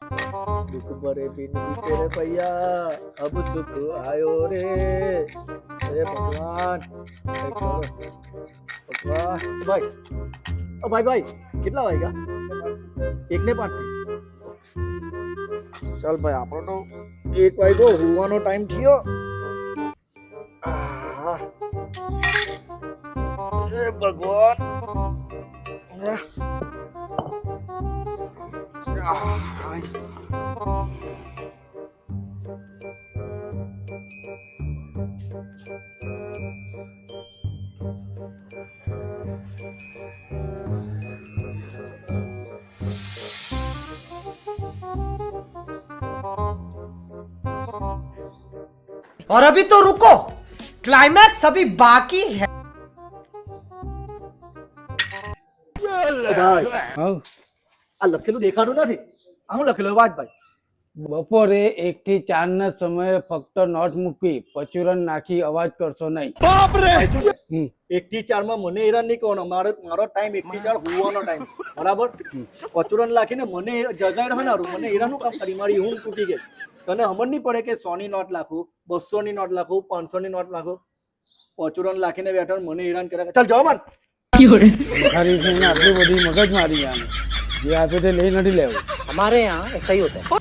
दुख भरे दिन बीते रे भैया, अब सुख आयो रे। अरे भगवान, भाई करो भगवान। भाई ओ भाई भाई કેટલા વાગ્યા? 1:05 ચાલ ભાઈ આપણો તો 1 વાગ્યો હોવાનો ટાઈમ થયો. હે ભગવાન. और अभी तो रुको, क्लाइमैक्स अभी बाकी है। ભાઈ આ લખેલું દેખાડું નથી. આ હું લખેલું વાત ભાઈ? બપોરે 1 થી 4 ના સમયે ફક્ત નોટ મૂકી પચુરન નાખી અવાજ કરશો નહીં. 1 થી 4 માં મને હેરાન નહીં કરવાનો. મારો ટાઈમ 1 થી 4 હોવાનો ટાઈમ, બરાબર? પચુરન લાખીને મને જગાડ હોય ને મને હેરાનનું કામ કરી. મારી ઊંઘ તૂટી ગઈ. તને ખબર નહીં પડે કે 100 ની નોટ લાખું, 200 ની નોટ લાખું, 500 ની નોટ લાખું? પચુરન લાખીને બેઠો મને હેરાન કરે. ચાલ જાઓ મન. ખરી થઈને આટલી બધી મગજ મારી આને જે આપે તે લઈ નથી લેવું. हमारे यहाँ ऐसा ही होता है।